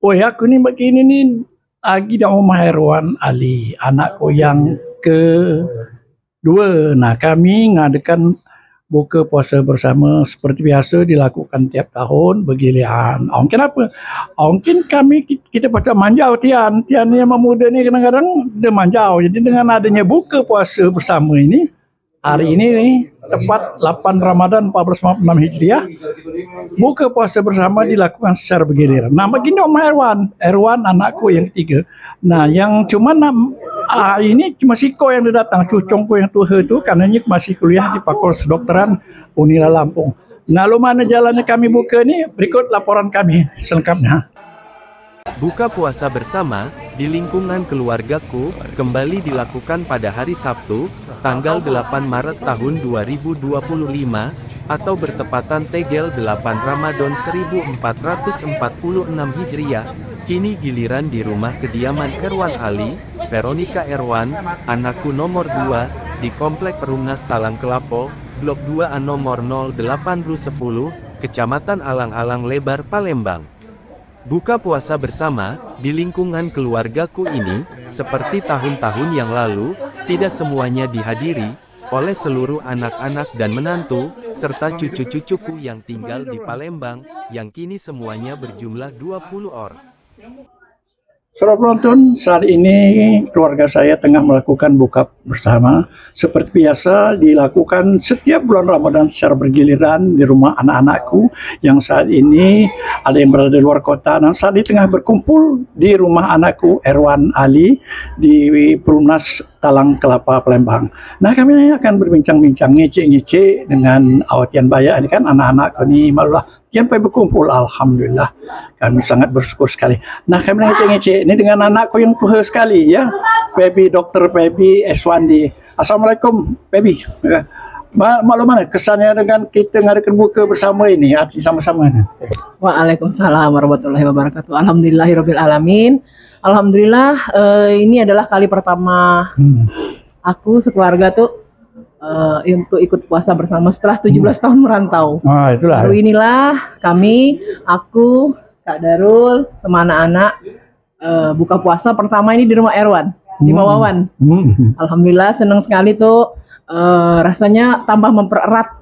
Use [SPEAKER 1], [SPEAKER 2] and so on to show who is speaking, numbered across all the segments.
[SPEAKER 1] Oh ya, aku nih begini nih lagi di rumah Erwan Ali, anakku yang kedua. Nah, kami ngadakan buka puasa bersama seperti biasa dilakukan tiap tahun bergiliran. Mungkin apa? Mungkin kita patut manjau Tian yang muda ni kadang-kadang dia manjau. Jadi dengan adanya buka puasa bersama ini, hari ini nih, tepat 8 Ramadan 1446 Hijriah, buka puasa bersama dilakukan secara bergiliran. Nah, begini Om Erwan anakku yang ketiga. Nah, yang cuma ini cuma Siko yang datang, cucungku yang tua itu karenanya masih kuliah di Fakultas Kedokteran Unila Lampung. Nah, lo mana jalannya kami buka nih? Berikut laporan kami selengkapnya.
[SPEAKER 2] Buka puasa bersama di lingkungan keluargaku kembali dilakukan pada hari Sabtu, tanggal 8 Maret tahun 2025 atau bertepatan tanggal 8 Ramadan 1446 Hijriah. Kini giliran di rumah kediaman Erwan Ali, Veronica Erwan, anakku nomor 2, di Komplek Perumnas Talang Kelapo, Blok 2A nomor 08 RU 10, Kecamatan Alang-Alang Lebar, Palembang. Buka puasa bersama di lingkungan keluargaku ini, seperti tahun-tahun yang lalu, tidak semuanya dihadiri oleh seluruh anak-anak dan menantu, serta cucu-cucuku yang tinggal di Palembang, yang kini semuanya berjumlah 20 orang.
[SPEAKER 1] Saudara penonton, saat ini keluarga saya tengah melakukan buka bersama. Seperti biasa dilakukan setiap bulan Ramadan secara bergiliran di rumah anak-anakku yang saat ini ada yang berada di luar kota. Dan saat ini tengah berkumpul di rumah anakku Erwan Ali di Perumnas Talang Kelapa, Palembang. Nah, kami akan berbincang-bincang ngece-ngece dengan awatian Baya ini kan anak-anak ini malah sampai berkumpul. Alhamdulillah, kami sangat bersyukur sekali. Nah, kami ngece-ngece ini dengan anakku yang tua sekali ya, Baby Dr. Baby Eswandi. Assalamualaikum Baby. Maklum mana kesannya dengan kita ngadakan buka bersama ini, arti sama-sama.
[SPEAKER 3] Waalaikumsalam warahmatullahi wabarakatuh. Alhamdulillahirabbil alamin. Alhamdulillah, ini adalah kali pertama aku sekeluarga tuh untuk ikut puasa bersama setelah 17 tahun merantau.
[SPEAKER 1] Itulah.
[SPEAKER 3] Baru inilah kami, aku, Kak Darul, teman anak buka puasa pertama ini di rumah Erwan, di Mawawan. Alhamdulillah senang sekali tuh, rasanya tambah mempererat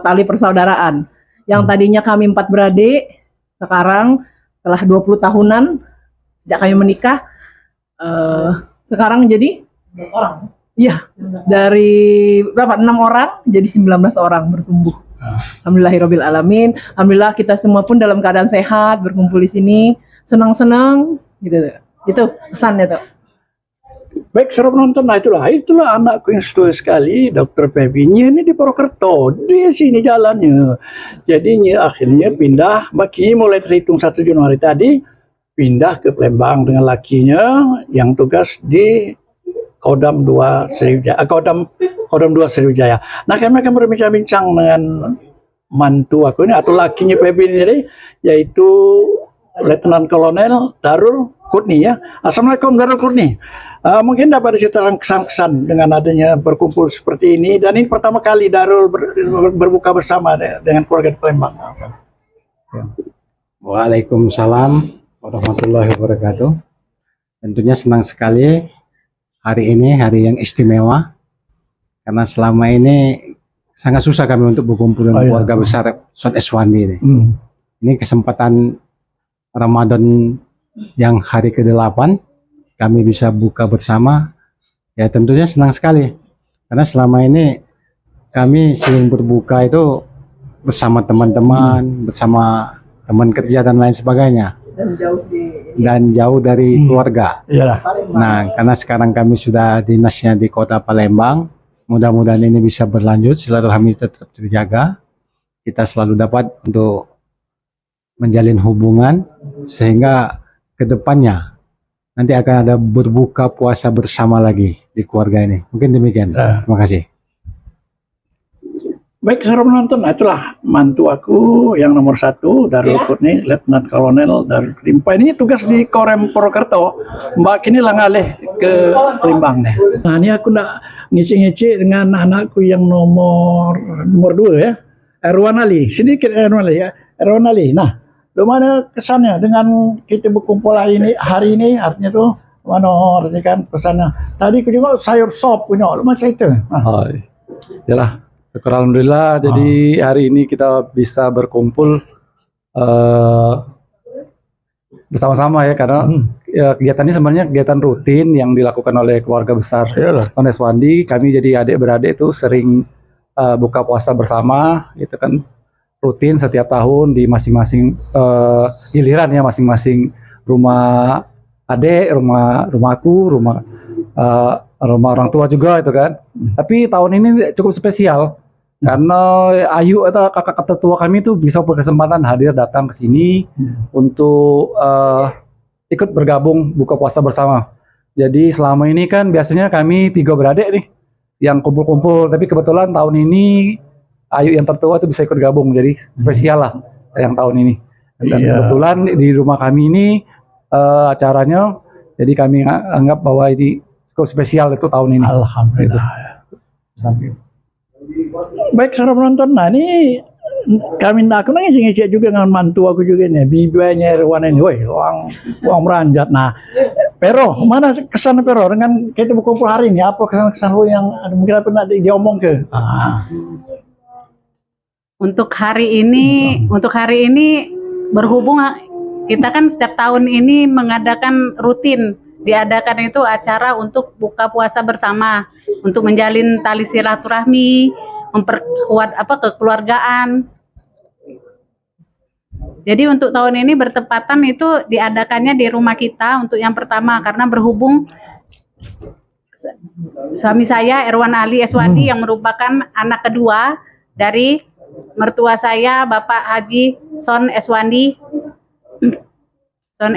[SPEAKER 3] tali persaudaraan. Yang tadinya kami 4 beradik, sekarang setelah 20 tahunan sejak kami menikah, sekarang jadi 11 orang. Iya, dari berapa? 6 orang jadi 19 orang bertumbuh. Alhamdulillahirabbil alamin. Alhamdulillah kita semua pun dalam keadaan sehat, berkumpul di sini, senang-senang gitu. Itu pesannya tuh.
[SPEAKER 1] Baik, saudara penonton, nah itulah anakku yang setua sekali, Dr. Pepinya ini di Purwokerto, di sini jalannya. Jadinya akhirnya pindah, mulai terhitung 1 Januari tadi, pindah ke Palembang dengan lakinya yang tugas di Kodam 2 Sriwijaya. Kodam 2 Sriwijaya. Nah, kami akan berbincang-bincang dengan mantu aku ini atau lakinya Pepi ini tadi, yaitu Letnan Kolonel Darul Kurni ya. Assalamualaikum Darul Kurni. Mungkin dapat diceritakan kesan-kesan dengan adanya berkumpul seperti ini, dan ini pertama kali Darul berbuka bersama dengan keluarga di Palembang.
[SPEAKER 4] Waalaikumsalam warahmatullahi wabarakatuh. Tentunya senang sekali hari ini, hari yang istimewa, karena selama ini sangat susah kami untuk berkumpul dengan keluarga besar Son Eswandi ini. Ini kesempatan Ramadan yang hari ke-8 kami bisa buka bersama, ya tentunya senang sekali, karena selama ini kami sering berbuka itu bersama teman-teman, bersama teman kerja dan lain sebagainya, dan jauh dari keluarga. Nah, karena sekarang kami sudah dinasnya di kota Palembang, mudah-mudahan ini bisa berlanjut, silaturahmi tetap terjaga, kita selalu dapat untuk menjalin hubungan, sehingga kedepannya nanti akan ada berbuka puasa bersama lagi di keluarga ini. Mungkin demikian. Terima kasih.
[SPEAKER 1] Baik, saudara penonton, itulah mantu aku yang nomor 1, Darul Kurni, Letnan Kolonel Darul Krimpa. Ini tugas di Korem Purwokerto. Mbak kini lah ngalih ke Palembang nih. Nah, ini aku nak ngisi-ngisi dengan anakku yang nomor 2 ya, Erwan Ali. Sedikit Erwan Ali ya, Erwan Ali. Nah, Mana kesannya dengan kita berkumpul hari ini artinya tuh mana artinya kan pesannya. Tadi aku juga sayur sop punya macam itu.
[SPEAKER 5] Oh, yalah, syukur alhamdulillah. Jadi hari ini kita bisa berkumpul bersama-sama ya, karena ya, kegiatan ini sebenarnya kegiatan rutin yang dilakukan oleh keluarga besar Son Eswandi. Kami jadi adik-beradik itu sering buka puasa bersama, itu kan rutin setiap tahun di masing-masing giliran ya, masing-masing rumah adik, rumahku, rumah orang tua juga itu kan. Tapi tahun ini cukup spesial karena Ayu atau kakak tertua kami itu bisa berkesempatan hadir datang ke sini untuk ikut bergabung buka puasa bersama. Jadi selama ini kan biasanya kami 3 beradik nih yang kumpul-kumpul, tapi kebetulan tahun ini Ayu yang tertua itu bisa ikut gabung, jadi spesial lah yang tahun ini. Dan kebetulan di rumah kami ini acaranya, jadi kami anggap bahwa ini cukup spesial itu tahun ini.
[SPEAKER 1] Alhamdulillah.
[SPEAKER 5] Gitu.
[SPEAKER 1] Baik saudara penonton, nah ini kami aku ngecek juga dengan mantu aku juga nih, bibianya Erwan ini, woi uang meranjat. Nah, Pero, mana kesan Pero dengan kita berkumpul hari ini? Apa kesan lu yang mungkin pernah diomong ke?
[SPEAKER 6] Untuk hari ini berhubung kita kan setiap tahun ini mengadakan rutin, diadakan itu acara untuk buka puasa bersama, untuk menjalin tali silaturahmi, memperkuat kekeluargaan. Jadi untuk tahun ini bertepatan itu diadakannya di rumah kita untuk yang pertama, karena berhubung suami saya Erwan Ali Eswandi yang merupakan anak kedua dari mertua saya Bapak Haji Son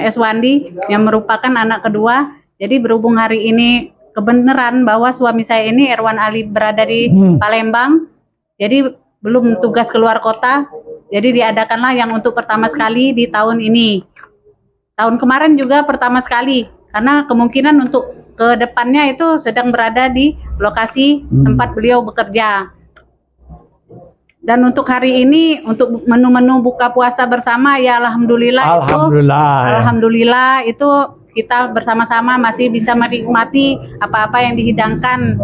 [SPEAKER 6] Eswandi yang merupakan anak kedua. Jadi berhubung hari ini kebenaran bahwa suami saya ini Erwan Ali berada di Palembang, jadi belum tugas keluar kota, jadi diadakanlah yang untuk pertama sekali di tahun ini. Tahun kemarin juga pertama sekali, karena kemungkinan untuk ke depannya itu sedang berada di lokasi tempat beliau bekerja. Dan untuk hari ini, untuk menu-menu buka puasa bersama, ya alhamdulillah itu kita bersama-sama masih bisa menikmati apa-apa yang dihidangkan.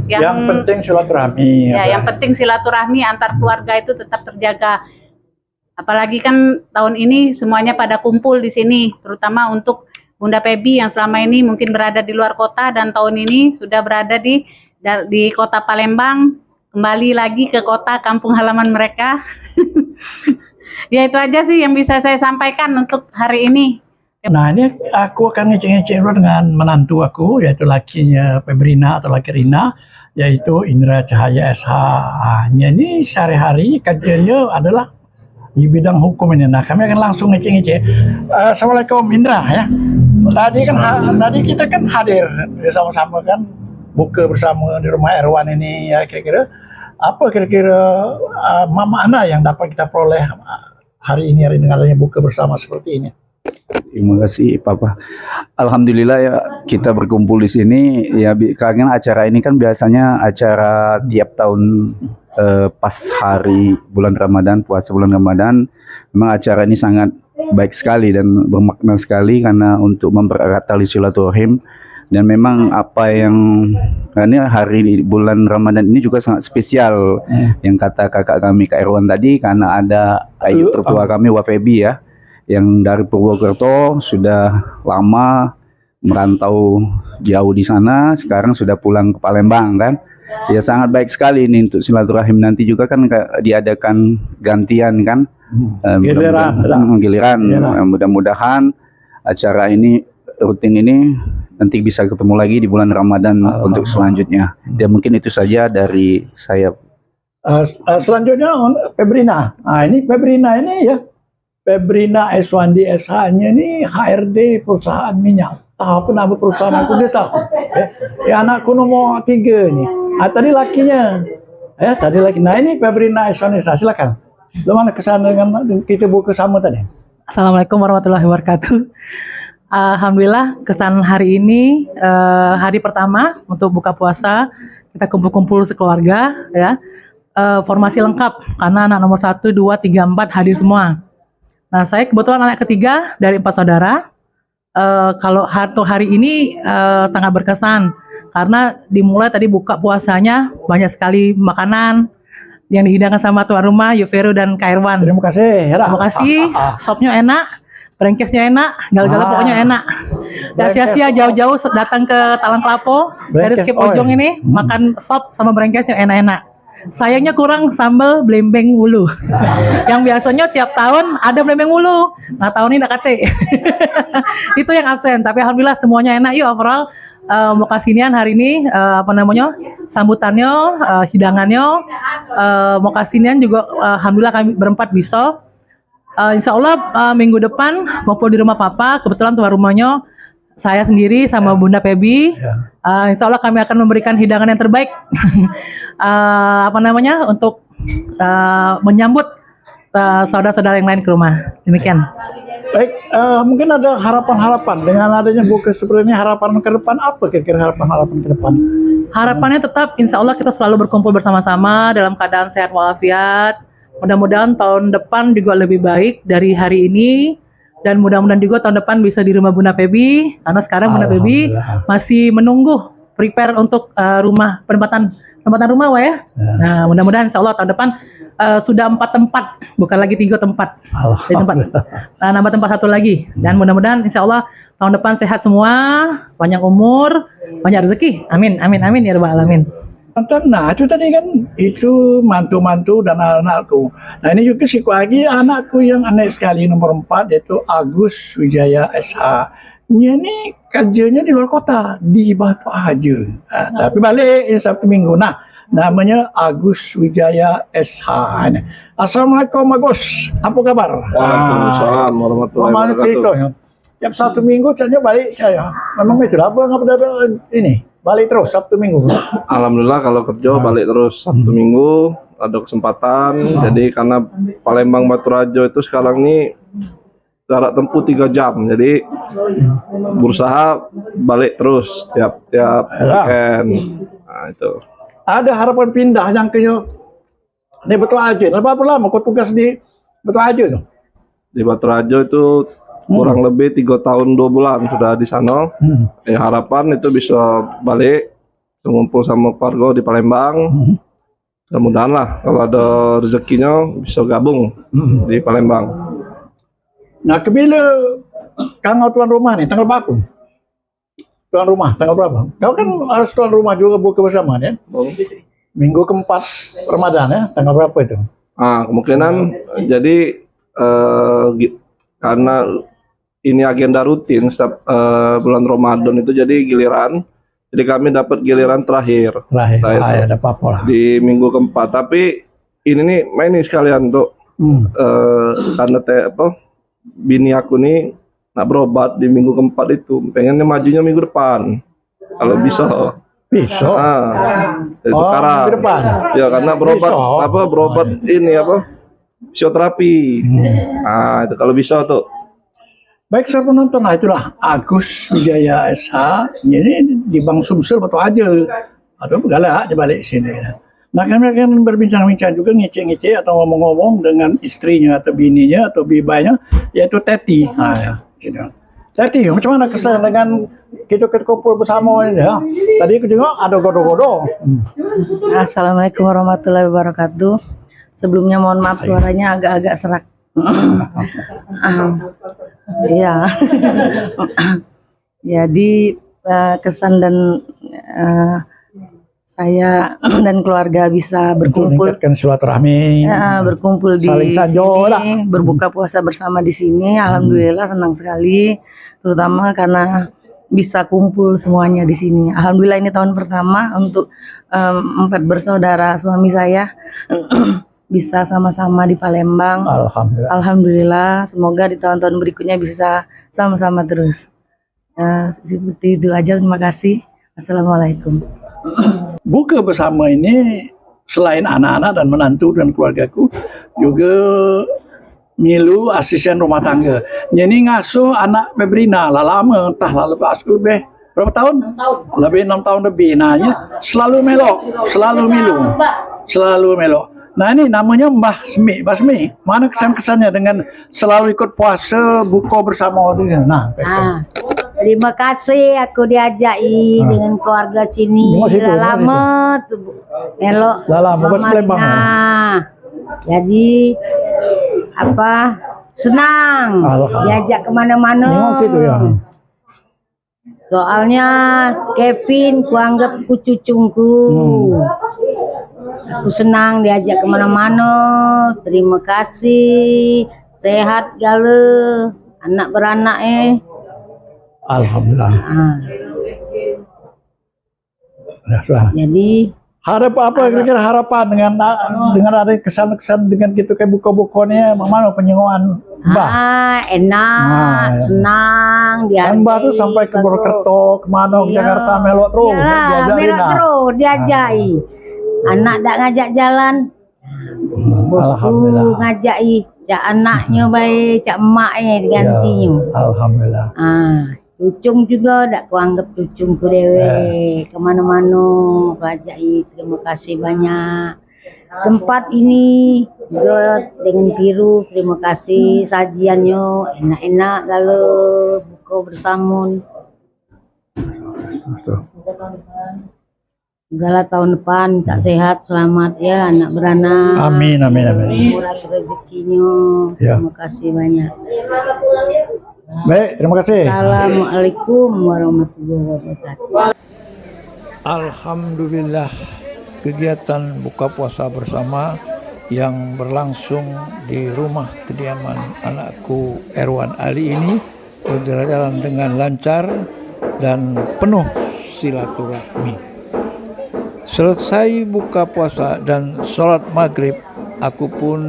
[SPEAKER 6] Yang
[SPEAKER 1] penting silaturahmi.
[SPEAKER 6] Yang penting silaturahmi antar keluarga itu tetap terjaga. Apalagi kan tahun ini semuanya pada kumpul di sini, terutama untuk Bunda Pebi yang selama ini mungkin berada di luar kota dan tahun ini sudah berada di kota Palembang, kembali lagi ke kota kampung halaman mereka. Ya itu aja sih yang bisa saya sampaikan untuk hari ini.
[SPEAKER 1] Nah ini aku akan ngecek-ngecek dengan menantu aku, yaitu lakinya Febrina atau laki Rina, yaitu Indra Cahaya SH. Ini sehari-hari kajiannya adalah di bidang hukum ini. Nah kami akan langsung ngecek-ngecek. Assalamualaikum Indra ya. Tadi kita kan hadir sama-sama kan buka bersama di rumah Erwan ini ya, kira-kira apa makna yang dapat kita peroleh hari ini dengan adanya buka bersama seperti ini.
[SPEAKER 7] Terima kasih Papa. Alhamdulillah ya kita berkumpul di sini ya, karena acara ini kan biasanya acara tiap tahun pas hari bulan Ramadan, puasa bulan Ramadan. Memang acara ini sangat baik sekali dan bermakna sekali karena untuk mempererat tali silaturahim. Dan memang apa yang karena hari bulan Ramadan ini juga sangat spesial, yang kata kakak kami Kak Erwan tadi, karena ada Ayu tertua kami Wafebi ya, yang dari Purwokerto sudah lama merantau jauh di sana, sekarang sudah pulang ke Palembang kan. Ya sangat baik sekali ini untuk silaturahim. Nanti juga kan diadakan gantian kan, giliran. Mudah-mudahan acara ini rutin ini nanti bisa ketemu lagi di bulan Ramadan untuk selanjutnya. Dan mungkin itu saja dari saya.
[SPEAKER 1] Selanjutnya Febrina. Ini Febrina ini ya. Febrina Eswandi SH-nya ini HRD perusahaan minyak. Tahu nama perusahaan aku dia tahu. Ya anakku nomor 3 nih. Tadi lakinya. Tadi laki. Nah ini Febrina Eswandi SH, silakan. Bagaimana kesan dengan kita buka sama tadi?
[SPEAKER 8] Assalamualaikum warahmatullahi wabarakatuh. Alhamdulillah kesan hari ini hari pertama untuk buka puasa, kita kumpul-kumpul sekeluarga ya. Formasi lengkap karena anak nomor 1, 2, 3, 4 hadir semua. Nah, saya kebetulan anak ketiga dari 4 saudara. Kalau hari ini sangat berkesan karena dimulai tadi buka puasanya banyak sekali makanan yang dihidangkan sama tuan rumah Yufero dan Kak Irwan.
[SPEAKER 1] Terima kasih.
[SPEAKER 8] Terima kasih. Sopnya enak, brengkesnya enak, gal-galnya pokoknya enak. Dan sia-sia jauh-jauh datang ke Talang Kelapo dari Skip Ojong ini makan sop sama brengkes yang enak-enak. Sayangnya kurang sambal blembeng wulu. Yang biasanya tiap tahun ada blembeng wulu. Nah, tahun ini nggak kate. Itu yang absen. Tapi alhamdulillah semuanya enak. Yuk overall mau kasinian hari ini sambutannya, hidangannya, mau kasinian juga alhamdulillah kami berempat bisa. Insya Allah minggu depan kumpul di rumah papa. Kebetulan tuan rumahnya saya sendiri sama Bunda Pebi. Insya Allah kami akan memberikan hidangan yang terbaik untuk menyambut saudara-saudara yang lain ke rumah. Demikian.
[SPEAKER 1] Baik, mungkin ada harapan-harapan dengan adanya buka seperti ini, harapan ke depan apa kira-kira harapan-harapan ke depan?
[SPEAKER 8] Harapannya tetap insya Allah kita selalu berkumpul bersama-sama dalam keadaan sehat walafiat. Mudah-mudahan tahun depan juga lebih baik dari hari ini. Dan mudah-mudahan juga tahun depan bisa di rumah Bunda Pebi, karena sekarang Bunda Pebi masih menunggu prepare untuk penempatan rumah ya. Nah, mudah-mudahan insya Allah tahun depan sudah 4 tempat, bukan lagi 3 tempat. Di tempat. Nambah tempat 1 lagi. Dan mudah-mudahan insya Allah tahun depan sehat semua, panjang umur, banyak rezeki. Amin, amin, amin ya rabbal alamin.
[SPEAKER 1] Nah, itu tadi kan itu mantu-mantu dan anak-anakku. Nah, ini juga siku lagi anakku yang aneh sekali nomor 4 yaitu Agus Wijaya SH. Ini kerjanya di luar kota di Batu Haji. Nah, tapi balik Sabtu Minggu. Nah, namanya Agus Wijaya SH. Assalamualaikum Agus, apa kabar?
[SPEAKER 9] Waalaikumsalam warahmatullahi wabarakatuh.
[SPEAKER 1] Tiap Sabtu Minggu saya balik saya. Memang itu apa nggak ada ini? Balik terus Sabtu Minggu.
[SPEAKER 9] Alhamdulillah kalau kerja balik terus Sabtu Minggu ada kesempatan. Jadi karena Palembang Batu Rajo itu sekarang ini jarak tempuh 3 jam. Jadi berusaha balik terus tiap weekend. Nah, itu.
[SPEAKER 1] Ada harapan pindah yang ke di Batu Rajo. Berapa lama kau tugas di Batu Rajo itu?
[SPEAKER 9] Di Batu Rajo itu kurang lebih 3 tahun 2 bulan sudah di sana. Harapan itu bisa balik ngumpul sama keluarga di Palembang. Mudah-mudahan lah kalau ada rezekinya bisa gabung di Palembang.
[SPEAKER 1] Nah, kebila kang tuan rumah nih tanggal berapa? Tuan rumah tanggal berapa? Kau kan harus tuan rumah juga buka bersama ya. Minggu keempat Ramadan ya, tanggal berapa itu?
[SPEAKER 9] Kemungkinan jadi karena ini agenda rutin setiap bulan Ramadan itu jadi giliran. Jadi kami dapat giliran terakhir.
[SPEAKER 1] Ya, ada apa-apa lah.
[SPEAKER 9] Di minggu keempat. Tapi ini nih main nih sekalian untuk karena bini aku nih nak berobat di minggu keempat itu. Pengennya majunya minggu depan. Kalau bisa.
[SPEAKER 1] Bisa.
[SPEAKER 9] Itu minggu depan. Ya karena berobat ini fisioterapi. Nah, itu kalau bisa tuh.
[SPEAKER 1] Baik, saya penonton, nah itulah Agus Wijaya SH. Ini di Bang Sumsel Batu aja. Atau galak di balik sini. Nah, kami akan berbincang-bincang juga ngece-ngece atau ngomong-ngomong dengan istrinya atau bininya atau bibanya, yaitu Teti. Nah, ya, gitu. Teti, macam mana kesan dengan kita kumpul bersama ini ya? Tadi juga ada godo-godo.
[SPEAKER 10] Assalamualaikum warahmatullahi wabarakatuh. Sebelumnya mohon maaf suaranya agak-agak serak. Iya. Jadi kesan dan saya dan keluarga bisa berkumpul,
[SPEAKER 1] silaturahmi,
[SPEAKER 10] berkumpul di sini, berbuka puasa bersama di sini. Alhamdulillah senang sekali, terutama karena bisa kumpul semuanya di sini. Alhamdulillah ini tahun pertama untuk 4 bersaudara suami saya bisa sama-sama di Palembang. Alhamdulillah. Semoga di tahun-tahun berikutnya bisa sama-sama terus. Seperti itu aja. Terima kasih. Assalamualaikum.
[SPEAKER 1] Buka bersama ini selain anak-anak dan menantu dan keluargaku juga milu asisten rumah tangga. Jadi ngasuh anak Febrina lah lama, entah lah lepas aku berapa tahun? 6 tahun. Lebih 6 tahun lebih. Nah, selalu melok, selalu milu. Selalu melok. Nah ini namanya Mbah Smi. Mbah Smi, mana kesan-kesannya dengan selalu ikut puasa, buka bersama dia? Nah,
[SPEAKER 11] terima kasih aku diajaki dengan keluarga sini. Lama tuh melok
[SPEAKER 1] Palembang.
[SPEAKER 11] Jadi apa senang diajak kemana-mana. Soalnya Kevin kuanggap ku cucungku. Aku senang diajak kemana-mana. Terima kasih. Sehat gale anak beranak
[SPEAKER 1] Alhamdulillah.
[SPEAKER 11] Jadi
[SPEAKER 1] harap apa kira-kira harapan dengan ada kesan-kesan dengan gitu kayak buka-bukanya mana penyenguan Mbah?
[SPEAKER 11] Enak, senang diajak.
[SPEAKER 1] Mbah tuh sampai ke Purwokerto, kemana ke Jakarta melok terus.
[SPEAKER 11] Melok terus diajai. Anak tak ngajak jalan.
[SPEAKER 1] Alhamdulillah.
[SPEAKER 11] Ngajai, cak anaknya baik, cak emaknya digantinya.
[SPEAKER 1] Alhamdulillah.
[SPEAKER 11] Cucung juga tak kuanggap cucungku dewe kemana-mana kuajai. Terima kasih banyak. Tempat ini juga dengan biru, terima kasih sajiannya enak-enak kalau buka bersama. Segala tahun depan tak sehat selamat ya anak beranak.
[SPEAKER 1] Amin amin amin.
[SPEAKER 11] Murah rezekinya. Terima kasih banyak.
[SPEAKER 1] Baik, terima kasih.
[SPEAKER 11] Assalamualaikum warahmatullahi wabarakatuh.
[SPEAKER 1] Alhamdulillah, kegiatan buka puasa bersama yang berlangsung di rumah kediaman anakku Erwan Ali ini berjalan dengan lancar dan penuh silaturahmi. Selesai buka puasa dan sholat maghrib, aku pun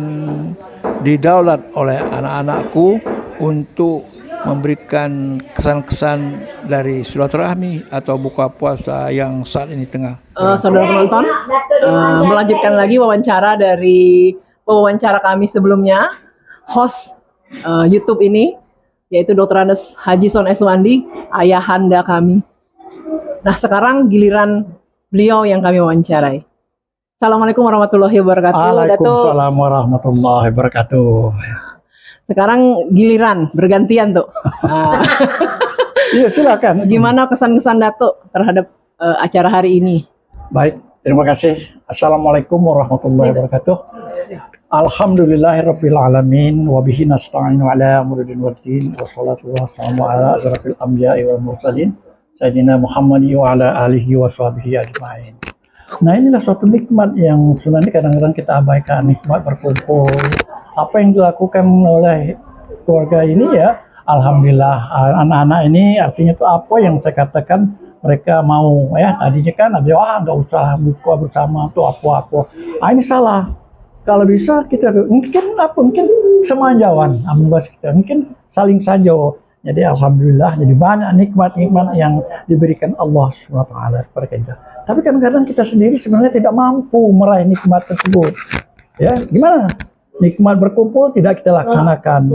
[SPEAKER 1] didaulat oleh anak-anakku untuk memberikan kesan-kesan dari silaturahmi atau buka puasa yang saat ini tengah.
[SPEAKER 3] Saudara penonton, melanjutkan lagi wawancara dari wawancara kami sebelumnya, host YouTube ini, yaitu Dr. Andes Haji Son Eswandi, ayahanda kami. Nah sekarang giliran beliau yang kami wawancarai. Assalamualaikum warahmatullahi wabarakatuh.
[SPEAKER 1] Waalaikumsalam warahmatullahi wabarakatuh.
[SPEAKER 3] Sekarang giliran bergantian tuh.
[SPEAKER 1] Iya silakan.
[SPEAKER 3] Gimana kesan-kesan Datuk terhadap acara hari ini?
[SPEAKER 1] Baik, terima kasih. Assalamualaikum warahmatullahi wabarakatuh. Alhamdulillahirabbil alamin wa bihi nasta'inu ala umuri waddin wassalatu wassalamu ala asyrafil anbiya'i wal mursalin sayyidina Muhammadi wa ala alihi wa sahbihi ajma'in. Nah inilah suatu nikmat yang sebenarnya kadang-kadang kita abaikan, nikmat berkumpul. Apa yang dilakukan oleh keluarga ini ya, alhamdulillah anak-anak ini artinya itu apa yang saya katakan mereka mau ya. Tadinya kan ada nggak usah buka bersama tuh apa-apa. Ini salah. Kalau bisa kita mungkin semanjawan ambas kita mungkin saling saja. Jadi alhamdulillah jadi banyak nikmat-nikmat yang diberikan Allah SWT kepada kita. Tapi kadang-kadang kita sendiri sebenarnya tidak mampu meraih nikmat tersebut. Ya, gimana? Nikmat berkumpul tidak kita laksanakan.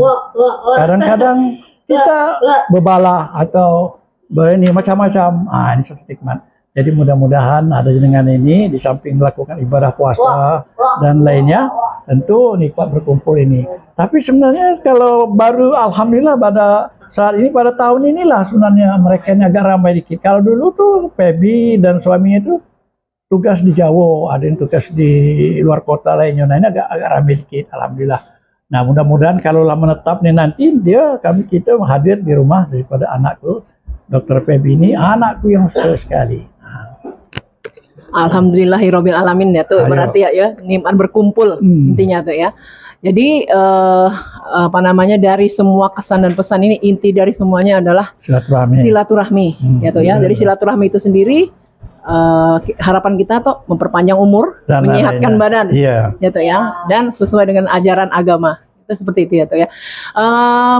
[SPEAKER 1] Kadang-kadang kita bebalah atau ini macam-macam. Ini satu nikmat. Jadi mudah-mudahan ada dengan ini di samping melakukan ibadah puasa dan lainnya, tentu nikmat berkumpul ini. Tapi sebenarnya kalau baru alhamdulillah pada saat ini pada tahun inilah sebenarnya mereka ini agak ramai dikit. Kalau dulu tuh Pebi dan suaminya itu tugas di Jawa, ada yang tugas di luar kota lainnya. Nah ini agak ramai dikit, alhamdulillah. Nah mudah-mudahan kalau menetap nih nanti kita hadir di rumah daripada anakku Dr. Pebi ini, anakku yang sekali.
[SPEAKER 3] Alhamdulillahirabbil alamin ya tuh. Berarti ya nikmat berkumpul intinya tuh ya. Jadi dari semua kesan dan pesan ini inti dari semuanya adalah silaturahmi ya tuh ya. Jadi silaturahmi itu sendiri harapan kita tuh memperpanjang umur, dan menyehatkan badan, ya tuh ya, dan sesuai dengan ajaran agama. Itu seperti itu ya tuh ya.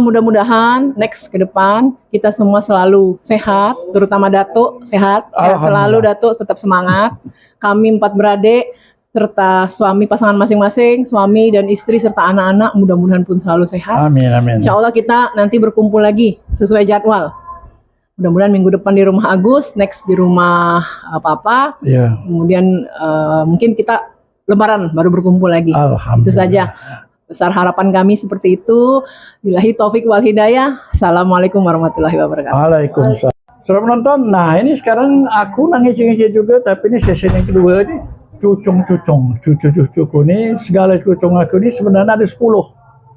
[SPEAKER 3] Mudah-mudahan next ke depan kita semua selalu sehat, terutama Datuk sehat selalu, Datuk tetap semangat. Kami 4 beradik serta suami pasangan masing-masing, suami dan istri serta anak-anak mudah-mudahan pun selalu sehat.
[SPEAKER 1] Amin amin.
[SPEAKER 3] Insya Allah kita nanti berkumpul lagi sesuai jadwal. Mudah-mudahan minggu depan di rumah Agus, next di rumah Papa. Kemudian mungkin kita Lebaran baru berkumpul lagi.
[SPEAKER 1] Alhamdulillah.
[SPEAKER 3] Itu saja. Besar harapan kami seperti itu. Billahi taufik wal hidayah. Assalamualaikum warahmatullahi wabarakatuh.
[SPEAKER 1] Waalaikumsalam. Sudah menonton? Nah ini sekarang aku nangis-nangis juga, tapi ini sesi yang kedua ini cucu-cucuku ini, segala cucu aku ini sebenarnya ada 10.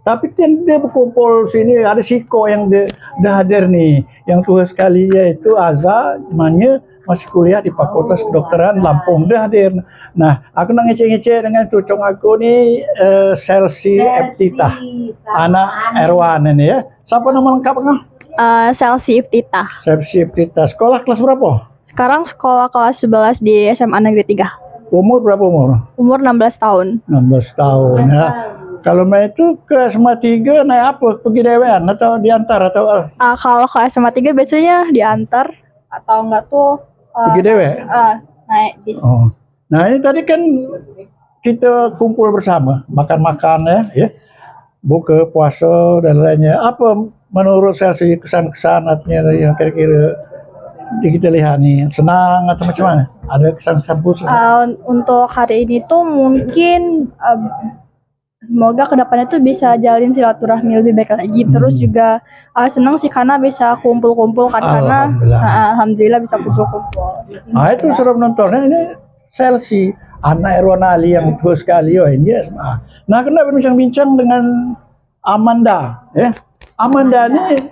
[SPEAKER 1] Tapi dia berkumpul sini, ada Siko yang dah hadir nih. Yang tua sekali yaitu Aza, namanya masih kuliah di Fakultas Kedokteran Lampung, dah hadir. Nah, aku ngecek-ngecek dengan cucu aku nih, Selsi Eptitah, anak Erwan ini ya. Siapa nama lengkap enggak?
[SPEAKER 12] Selsi Iftitah.
[SPEAKER 1] Selsi Eptitah. Sekolah kelas berapa?
[SPEAKER 12] Sekarang sekolah kelas 11 di SMA Negeri 3.
[SPEAKER 1] Umur berapa umur?
[SPEAKER 12] Umur 16 tahun.
[SPEAKER 1] 16 tahun ya. Kalau main itu ke SMA 3 naik apa? Pergi dewean atau diantar atau
[SPEAKER 12] Kalau ke SMA 3 biasanya diantar atau enggak tuh
[SPEAKER 1] pergi dewe?
[SPEAKER 12] Naik bis.
[SPEAKER 1] Oh. Nah, ini tadi kan kita kumpul bersama, makan-makan ya. Buka puasa dan lainnya. Apa menurut saya sih kesan-kesan artinya yang kira-kira kita lihat nih, senang atau macam mana? Ada kesan-kesan khusus?
[SPEAKER 12] Untuk hari ini tuh mungkin semoga kedepannya tuh bisa jalin silaturahmi lebih baik lagi. Terus juga senang sih karena bisa kumpul-kumpul kan, karena alhamdulillah bisa kumpul-kumpul.
[SPEAKER 1] Nah itu sudah menontonnya ini Selsi, anak Erwan Ali yang tua sekali. Oh ini SMA. Nah kena berbincang-bincang dengan Amanda ya. Amanda ini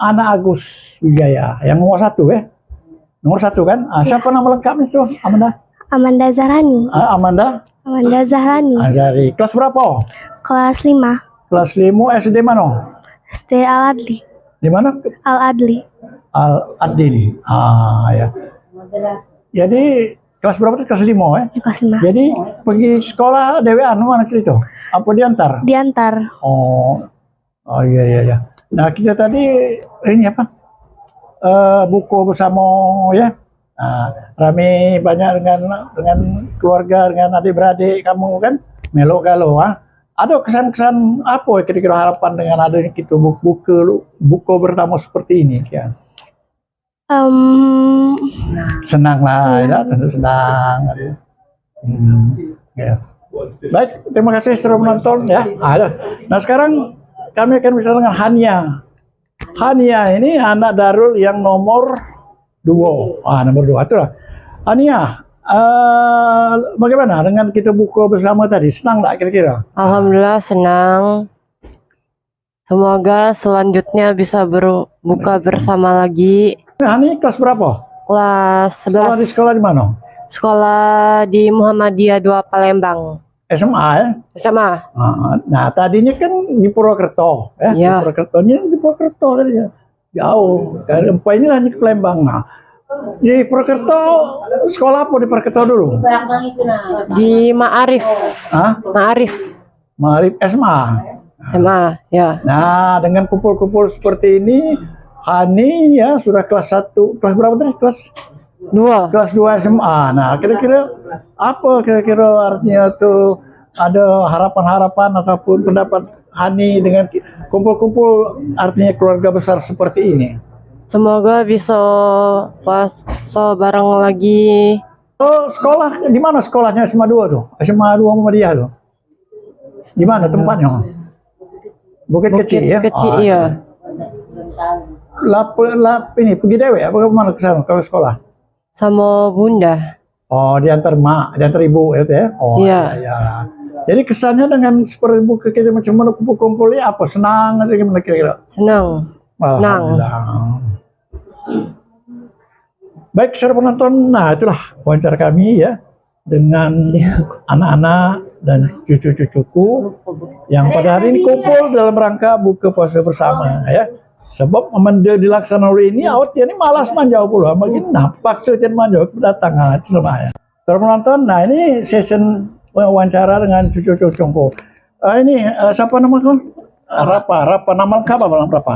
[SPEAKER 1] anak Agus Wijaya yang nomor 1 ya. Nomor 1 kan? Siapa nama lengkapnya itu Amanda?
[SPEAKER 12] Amanda Zahrani.
[SPEAKER 1] Amanda
[SPEAKER 12] Zahrani.
[SPEAKER 1] Dari kelas berapa?
[SPEAKER 12] Kelas 5.
[SPEAKER 1] Kelas 5 SD mana?
[SPEAKER 12] SD Al-Adli.
[SPEAKER 1] Di mana?
[SPEAKER 12] Al-Adli.
[SPEAKER 1] Al-Adli. Ya. Jadi kelas berapa tuh? Kelas 5 ya?
[SPEAKER 12] Kelas 5.
[SPEAKER 1] Jadi pergi sekolah dewean mana cerita? Apa diantar?
[SPEAKER 12] Diantar.
[SPEAKER 1] Oh iya. Nah kita tadi ini apa? Buku bersama ya. Nah, rame banyak dengan keluarga, dengan adik-beradik kamu kan, melo galau Ada kesan-kesan apa kira-kira harapan dengan adanya kita buku bersama seperti ini ya? Senang lah, ya, tentu senang. Ya. Baik, terima kasih sudah menonton ya. Nah sekarang kami akan bicara dengan Hania. Hania ini anak Darul yang nomor 2. Nomor 2 itulah. Hania, bagaimana dengan kita buka bersama tadi? Senang tak kira-kira?
[SPEAKER 13] Alhamdulillah senang. Semoga selanjutnya bisa berbuka bersama lagi.
[SPEAKER 1] Hani kelas berapa?
[SPEAKER 13] Kelas 11.
[SPEAKER 1] Sekolah di mana?
[SPEAKER 13] Sekolah di Muhammadiyah 2 Palembang.
[SPEAKER 1] SMA ya?
[SPEAKER 13] SMA.
[SPEAKER 1] Nah tadinya kan di Purwokerto ya.
[SPEAKER 13] Ya.
[SPEAKER 1] Di Purwokerto tadi ya. Jauh. Dari Empat ini lanjut ke Palembang. Nah, di Purwokerto sekolah apa di Purwokerto dulu?
[SPEAKER 13] Di Ma'arif.
[SPEAKER 1] Ma'arif SMA.
[SPEAKER 13] SMA ya.
[SPEAKER 1] Nah dengan kumpul-kumpul seperti ini, Hani ya sudah kelas 1, kelas berapa tadi? Kelas
[SPEAKER 13] 2.
[SPEAKER 1] Kelas 2 SMA. Nah, kira-kira apa kira-kira artinya tuh, ada harapan-harapan ataupun pendapat Hani dengan kumpul-kumpul artinya keluarga besar seperti ini?
[SPEAKER 13] Semoga bisa puasa bareng lagi.
[SPEAKER 1] Oh, sekolah di mana sekolahnya SMA 2 tuh? SMA 2 Muhammadiyah tuh. Di mana tempatnya? Bukit Kecil ya?
[SPEAKER 13] Kecil iya.
[SPEAKER 1] Ini pergi dewe apa kemana ke sana kalau sekolah?
[SPEAKER 13] Sama bunda.
[SPEAKER 1] Oh, diantar ibu itu ya? Oh
[SPEAKER 13] iya.
[SPEAKER 1] Ya. Jadi kesannya dengan seperti buku kita macam mana kumpul-kumpulnya apa? Senang atau gimana kira-kira?
[SPEAKER 13] Senang.
[SPEAKER 1] Baik, saudara penonton, nah itulah wawancara kami ya dengan anak-anak dan cucu-cucuku yang pada hari ini kumpul dalam rangka buka puasa bersama ya. Sebab memang dilaksanakan ini awet ini malas manjau pula, makin nampak sejen manjau kedatangan itu lumayan. Saudara penonton, nah ini session wawancara dengan cucu-cucuku. Ini siapa nama kau? Rapa, nama lengkap apa berapa?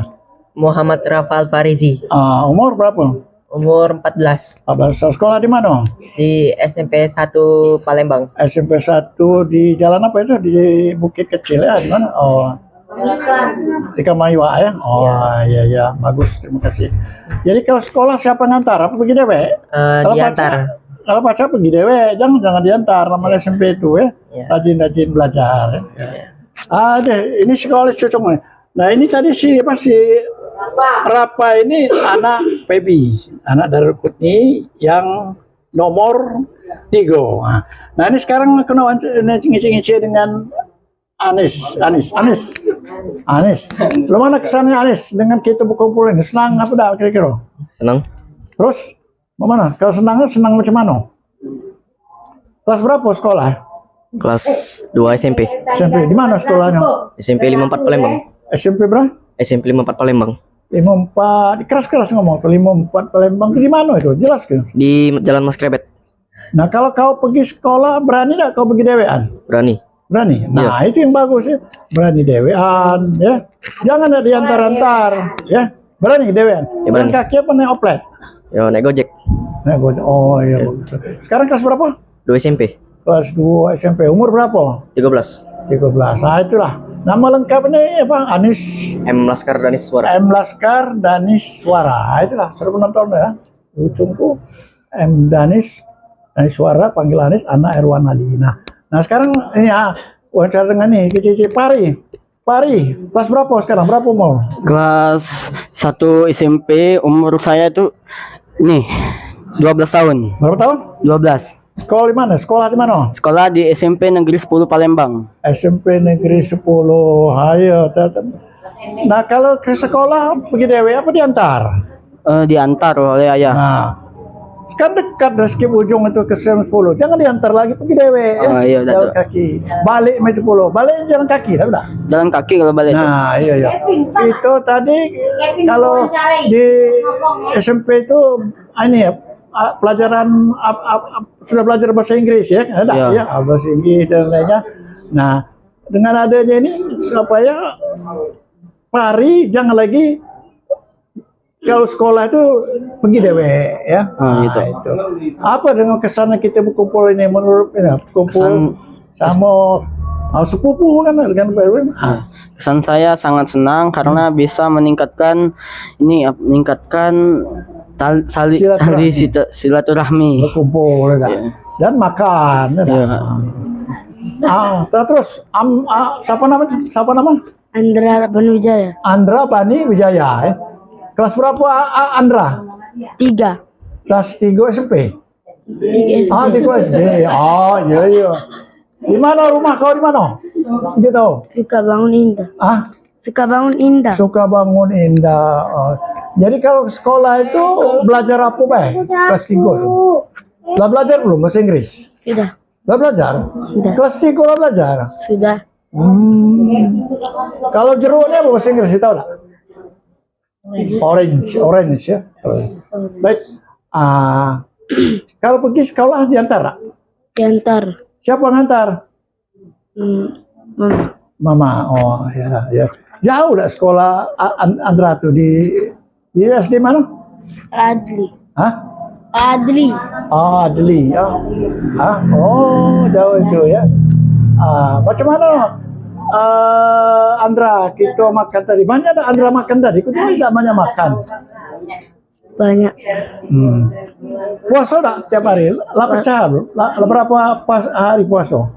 [SPEAKER 14] Muhammad Rafa Al-Farizi.
[SPEAKER 1] Umur berapa?
[SPEAKER 14] Umur 14.
[SPEAKER 1] Sekolah di mana?
[SPEAKER 14] Di SMP 1 Palembang.
[SPEAKER 1] SMP 1 di jalan apa itu? Di Bukit Kecil ya? Di mana? Di Kamayua ya? Iya, bagus, terima kasih. Jadi kalau sekolah siapa ngantar? Apa begini, Pak?
[SPEAKER 14] Diantar.
[SPEAKER 1] kalau pacar pergi dewe, jangan diantar namanya SMP itu ya. Rajin-rajin belajar. Ya. Ini sekolah cocok nih. Nah ini tadi si Rapa ini anak Pebi, anak Darul Qutni yang nomor 3. Nah ini sekarang kena ngece-ngece dengan Anis. Gimana kesannya Anis dengan kita berkumpul ini? Senang apa dah kira-kira?
[SPEAKER 14] Senang.
[SPEAKER 1] Terus mana? Kalau senang macam mana? Kelas berapa sekolah?
[SPEAKER 14] Kelas 2 SMP.
[SPEAKER 1] SMP di mana sekolahnya?
[SPEAKER 14] SMP 54 Palembang.
[SPEAKER 1] SMP berapa?
[SPEAKER 14] SMP 54 Palembang.
[SPEAKER 1] 54, keras-keras ngomong. 54 Palembang di mana itu? Jelas kan?
[SPEAKER 14] Di Jalan Mas Krebet.
[SPEAKER 1] Nah kalau kau pergi sekolah berani tak kau pergi dewean?
[SPEAKER 14] Berani.
[SPEAKER 1] Nah itu yang bagus ya, berani dewean ya. Jangan ada diantar-antar ya. Berani dewean.
[SPEAKER 14] Ya, berani.
[SPEAKER 1] Kaki apa naik oplet?
[SPEAKER 14] Ya naik Gojek.
[SPEAKER 1] Oh iya. Sekarang kelas berapa?
[SPEAKER 14] 2 SMP.
[SPEAKER 1] Kelas 2 SMP. Umur berapa?
[SPEAKER 14] 13.
[SPEAKER 1] Nah itulah. Nama lengkapnya apa? Anis
[SPEAKER 14] M. Laskar Danis Suara.
[SPEAKER 1] Itulah seru penonton ya. Lucuku M. Danis Suara, panggil Anis, anak Erwan Ali. Nah sekarang ini wawancara dengan nih Cici Pari, kelas berapa sekarang? Berapa umur?
[SPEAKER 15] Kelas 1 SMP, umur saya itu nih 12 tahun.
[SPEAKER 1] Berapa tahun?
[SPEAKER 15] 12.
[SPEAKER 1] Sekolah di mana? Sekolah di SMP Negeri 10 Palembang. SMP Negeri 10. Ayo. Nah, kalau ke sekolah pergi dewe apa diantar?
[SPEAKER 15] Diantar oleh ayah.
[SPEAKER 1] Nah, kan dekat dari skip ujung itu ke SM 10. Jangan diantar lagi, pergi dewe.
[SPEAKER 15] Iya,
[SPEAKER 1] jalan kaki. Balik meja 10. Balik jalan kaki, udah.
[SPEAKER 15] Jalan kaki kalau balik.
[SPEAKER 1] Nah, iya. Itu tadi kalau di SMP itu ini ya, pelajaran sudah belajar bahasa Inggris ya, ada ya bahasa Inggris dan lainnya. Nah, dengan adanya ini supaya Pari jangan lagi kalau sekolah itu pergi dewe ya.
[SPEAKER 15] Gitu.
[SPEAKER 1] Itu. Apa dengan kesannya kita berkumpul ini menurut kumpul sama sepupu kan dengan
[SPEAKER 15] kesan saya sangat senang karena bisa meningkatkan tali silaturahmi.
[SPEAKER 1] Berkumpul dan makan. Terus siapa nama?
[SPEAKER 16] Andra Bani Wijaya.
[SPEAKER 1] Andra Bani Wijaya. Kelas berapa Andra?
[SPEAKER 16] 3.
[SPEAKER 1] Kelas 3 SMP.
[SPEAKER 16] 3
[SPEAKER 1] SD. Iya. Di mana rumah kau di mana? Gitu.
[SPEAKER 16] Sukabangun Indah. Sukabangun Indah.
[SPEAKER 1] Jadi kalau sekolah itu belajar apa kelas 3 itu? Sudah belajar belum bahasa Inggris?
[SPEAKER 16] Sudah.
[SPEAKER 1] Sudah belajar?
[SPEAKER 16] Sudah.
[SPEAKER 1] Kelas 3 sudah belajar?
[SPEAKER 16] Sudah.
[SPEAKER 1] Kalau jeruknya apa bahasa Inggris tahu tak? Orange ya. Baik. Kalau pergi sekolah diantar?
[SPEAKER 16] Diantar.
[SPEAKER 1] Siapa ngantar? Mama. Oh ya. Jauh lah sekolah Andra tuh di SD mana?
[SPEAKER 16] Adli.
[SPEAKER 1] Adli. Oh jauh itu ya. Macam mana Andra kita makan tadi? Banyak tak Andra makan tadi? Kau tidak banyak makan?
[SPEAKER 16] Banyak.
[SPEAKER 1] Puasa tak tiap hari? Pecah berapa hari puasa?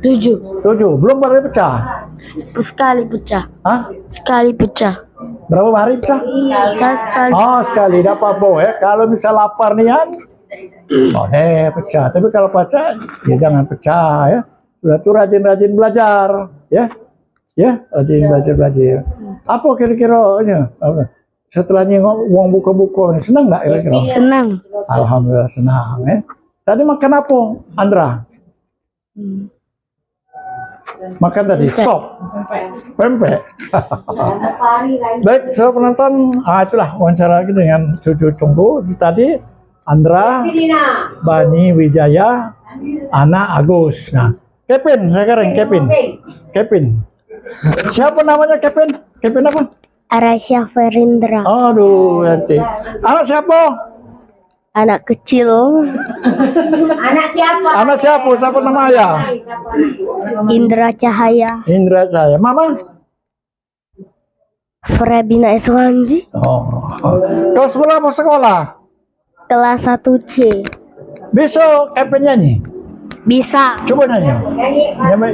[SPEAKER 16] 7.
[SPEAKER 1] Belum pernah pecah?
[SPEAKER 16] Sekali pecah. Sekali pecah.
[SPEAKER 1] Berapa hari pecah?
[SPEAKER 16] Sekali.
[SPEAKER 1] Sekali. Tidak apa-apa ya. Kalau misal lapar nian, pecah. Tapi kalau pecah, ya jangan pecah ya. Sudah tuh rajin-rajin belajar ya. Rajin belajar. Apa kira-kira setelah nyengok uang buka-buka ini senang nggak kira-kira?
[SPEAKER 16] Senang.
[SPEAKER 1] Alhamdulillah senang ya. Tadi makan apa Andra? Makan tadi sop pempek. Baik, saya penonton, itulah wawancara kita dengan cucu tunggu tadi Andra Bani Wijaya, anak Agus. Nah, Kevin, sekarang Kevin. Siapa namanya Kevin? Kevin apa?
[SPEAKER 16] Arasya Ferindra.
[SPEAKER 1] Aduh, nanti. Anak siapa?
[SPEAKER 16] Anak kecil.
[SPEAKER 11] Anak siapa?
[SPEAKER 1] Anak siapa? Siapa nama ayah?
[SPEAKER 16] Indra Cahaya.
[SPEAKER 1] Mama?
[SPEAKER 16] Frebina Eswandi.
[SPEAKER 1] Kelas berapa sekolah?
[SPEAKER 16] kelas 1C.
[SPEAKER 1] Besok nyanyi?
[SPEAKER 16] Bisa.
[SPEAKER 1] Coba nyanyi.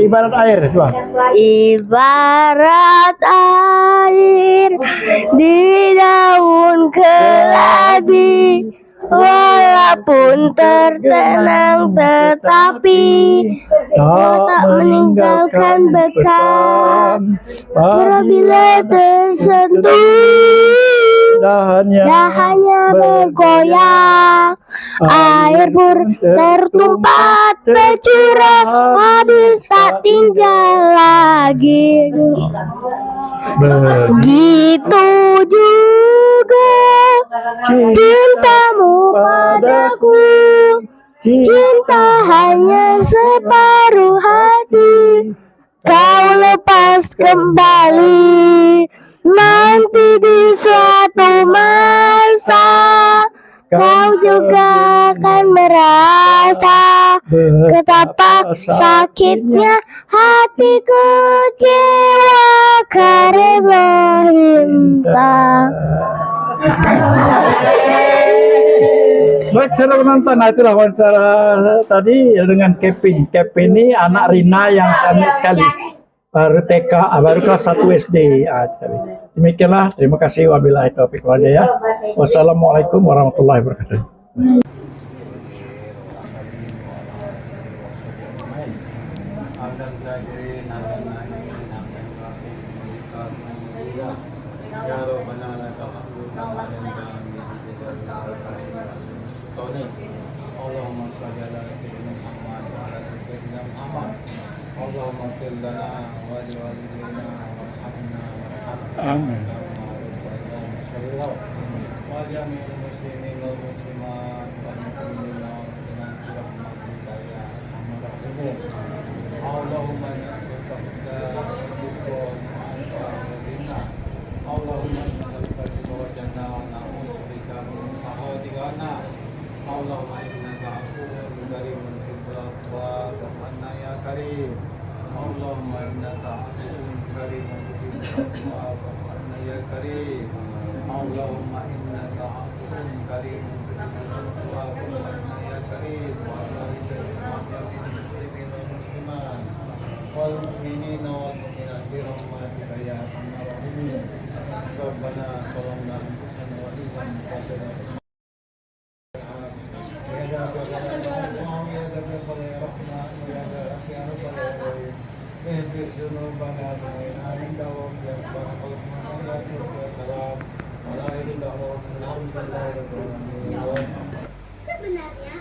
[SPEAKER 1] Ibarat air, coba.
[SPEAKER 16] Ibarat air di daun keladi, walaupun tertenang tetapi tak meninggalkan bekas. Apabila tersentuh dahannya bergoyang, air pun tertumpah tercurah, habis tak tinggal lagi. Begitu juga cintamu padaku, cinta hanya separuh hati, kau lepas kembali nanti di suatu masa. Kau juga akan merasa betapa sakitnya hati kecewa karena cinta.
[SPEAKER 1] Baik, saudara penonton, nah itulah wawancara tadi dengan Kevin. Kevin ini anak Rina yang cantik sekali. Baru TK, baru kelas 1 SD. Demikianlah, terima kasih. Wabillahi taufiq wal hidayah. Wassalamualaikum warahmatullahi wabarakatuh.
[SPEAKER 17] Allahumma fir lana wa liwalidayna warhamna
[SPEAKER 1] Amin.
[SPEAKER 17] wa jami'il muslimin wal muslimat wal mu'minina bi rahmatika ya arhamar rahimin. Allahumma nas'aluka al-huda Allahumma nas'aluka al-jannah wa na'udzubika min sakhatika. Allahumma innaka afuwwun karimun tuhibbul afwa fa'fu anna ya karim. Allahumma innaka afuwwun karimun tuhibbul afwa fa'fu anna ya karim. Allahumma innaka afuwwun karimun tuhibbul afwa fa'fu anna ya karim. Wa ala jami'il muslimin wal muslimat wal mu'minina wal mu'minat bi rahmatika ya arhamar rahimin. Rabbana zalamna anfusana wa illam taghfir lana
[SPEAKER 16] Sebenarnya